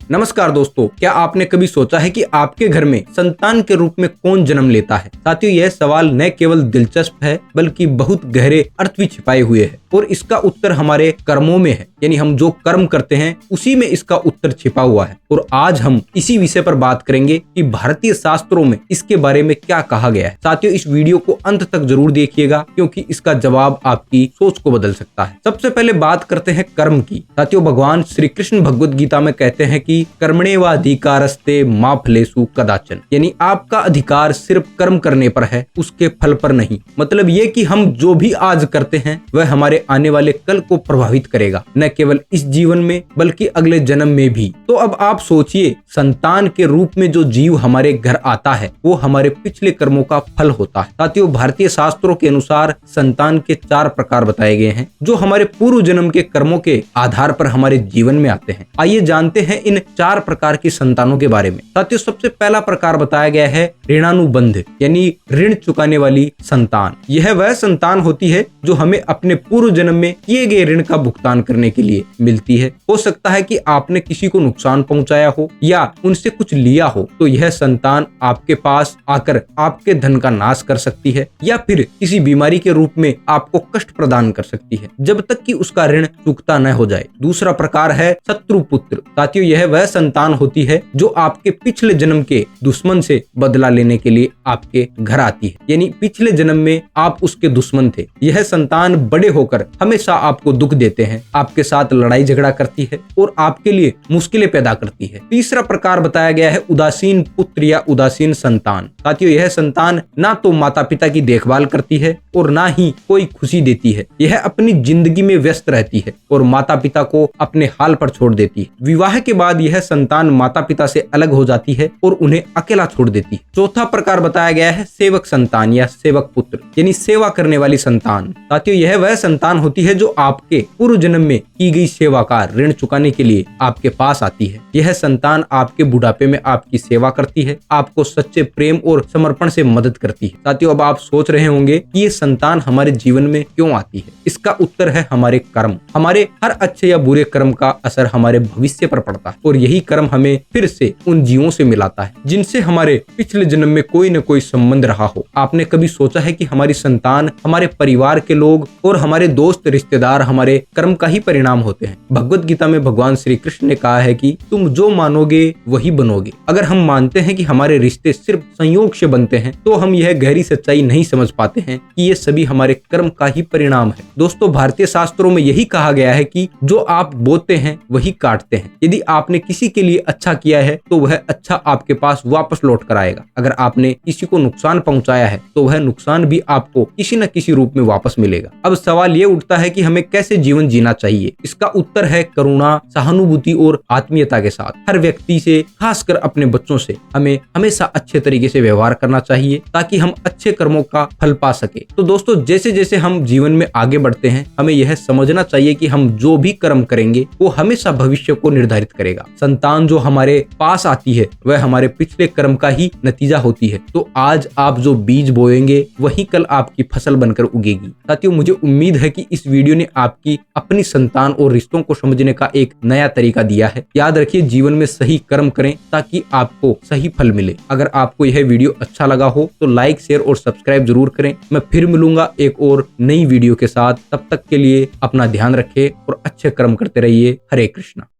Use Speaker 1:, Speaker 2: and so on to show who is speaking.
Speaker 1: नमस्कार दोस्तों, क्या आपने कभी सोचा है कि आपके घर में संतान के रूप में कौन जन्म लेता है? साथियों, यह सवाल न केवल दिलचस्प है बल्कि बहुत गहरे अर्थ भी छिपाए हुए है और इसका उत्तर हमारे कर्मों में है। यानी हम जो कर्म करते हैं उसी में इसका उत्तर छिपा हुआ है। और आज हम इसी विषय पर बात करेंगे कि भारतीय शास्त्रों में इसके बारे में क्या कहा गया है। साथियों, इस वीडियो को अंत तक जरूर देखिएगा क्योंकि इसका जवाब आपकी सोच को बदल सकता है। सबसे पहले बात करते हैं कर्म की। साथियों, भगवान श्री कृष्ण भगवद गीता में कहते हैं कि कर्मण्येवाधिकारस्ते मा फलेषु कदाचन, यानी आपका अधिकार सिर्फ कर्म करने पर है, उसके फल पर नहीं। मतलब ये कि हम जो भी आज करते हैं वह हमारे आने वाले कल को प्रभावित करेगा, न केवल इस जीवन में बल्कि अगले जन्म में भी। तो अब आप सोचिए, संतान के रूप में जो जीव हमारे घर आता है वो हमारे पिछले कर्मों का फल होता है। साथियों, भारतीय शास्त्रों के अनुसार संतान के 4 प्रकार बताए गए हैं जो हमारे पूर्व जन्म के कर्मों के आधार पर हमारे जीवन में आते हैं। आइए जानते हैं इन 4 प्रकार की संतानों के बारे में। साथियों, सबसे पहला प्रकार बताया गया है ऋणानुबंध, यानी ऋण चुकाने वाली संतान। यह वह संतान होती है जो हमें अपने पूर्व जन्म में किए गए ऋण का भुगतान करने के लिए मिलती है। हो सकता है कि आपने किसी को नुकसान पहुंचाया हो या उनसे कुछ लिया हो, तो यह संतान आपके पास आकर आपके धन का नाश कर सकती है या फिर किसी बीमारी के रूप में आपको कष्ट प्रदान कर सकती है जब तक कि उसका ऋण चुकता न हो जाए। दूसरा प्रकार है शत्रु पुत्र। साथियों, यह वह संतान होती है जो आपके पिछले जन्म के दुश्मन से बदला लेने के लिए आपके घर आती है, यानी पिछले जन्म में आप उसके दुश्मन थे। यह संतान बड़े होकर हमेशा आपको दुख देते हैं, आपके साथ लड़ाई झगड़ा करती है और आपके लिए मुश्किलें पैदा करती है। तीसरा प्रकार बताया गया है उदासीन पुत्र या उदासीन संतान। साथियों, यह संतान ना तो माता पिता की देखभाल करती है और ना ही कोई खुशी देती है। यह अपनी जिंदगी में व्यस्त रहती है और माता पिता को अपने हाल पर छोड़ देती है। विवाह के बाद यह संतान माता पिता से अलग हो जाती है और उन्हें अकेला छोड़ देती है। चौथा प्रकार बताया गया है सेवक संतान या सेवक पुत्र, यानी सेवा करने वाली संतान। साथियों, यह वह संतान होती है जो आपके पूर्व जन्म में की गई सेवा का ऋण चुकाने के लिए आपके पास आती है। यह संतान आपके बुढ़ापे में आपकी सेवा करती है, आपको सच्चे प्रेम और समर्पण से मदद करती है। साथियों, अब आप सोच रहे होंगे कि ये संतान हमारे जीवन में क्यों आती है। इसका उत्तर है हमारे कर्म। हमारे हर अच्छे या बुरे कर्म का असर हमारे भविष्य पर पड़ता है और यही कर्म हमें फिर से उन जीवों से मिलाता है जिनसे हमारे पिछले जन्म में कोई न कोई संबंध रहा हो। आपने कभी सोचा है कि हमारी संतान, हमारे परिवार के लोग और हमारे दोस्त रिश्तेदार हमारे कर्म का ही परिणाम होते हैं। भगवत गीता में भगवान श्री कृष्ण ने कहा है कि तुम जो मानोगे वही बनोगे। अगर हम मानते हैं कि हमारे रिश्ते सिर्फ संयोग से बनते हैं तो हम यह गहरी सच्चाई नहीं समझ पाते हैं कि ये सभी हमारे कर्म का ही परिणाम है। दोस्तों, भारतीय शास्त्रों में यही कहा गया है कि जो आप बोते हैं वही काटते हैं। यदि आपने किसी के लिए अच्छा किया है तो वह अच्छा आपके पास वापस लौट कर आएगा। अगर आपने किसी को नुकसान पहुंचाया है तो वह नुकसान भी आपको किसी न किसी रूप में वापस मिलेगा। अब सवाल ये उठता है कि हमें कैसे जीवन जीना चाहिए। इसका उत्तर है करुणा, सहानुभूति और आत्मीयता के साथ। हर व्यक्ति से, खासकर अपने बच्चों से, हमें हमेशा अच्छे तरीके से व्यवहार करना चाहिए ताकि हम अच्छे कर्मों का फल पा सके। तो दोस्तों, जैसे जैसे हम जीवन में आगे बढ़ते हैं हमें यह समझना चाहिए कि हम जो भी कर्म करेंगे वो हमेशा भविष्य को निर्धारित करेगा। संतान जो हमारे पास आती है वह हमारे पिछले कर्म का ही नतीजा होती है। तो आज आप जो बीज बोएंगे वही कल आपकी फसल बनकर उगेगी। साथियों, मुझे उम्मीद है कि इस वीडियो ने आपकी अपनी संतान और रिश्तों को समझने का एक नया तरीका दिया है। याद रखिए, जीवन में सही कर्म करें ताकि आपको सही फल मिले। अगर आपको यह वीडियो अच्छा लगा हो तो लाइक, शेयर और सब्सक्राइब जरूर करें। मैं फिर मिलूंगा एक और नई वीडियो के साथ। तब तक के लिए अपना ध्यान रखें और अच्छे कर्म करते रहिए। हरे कृष्णा।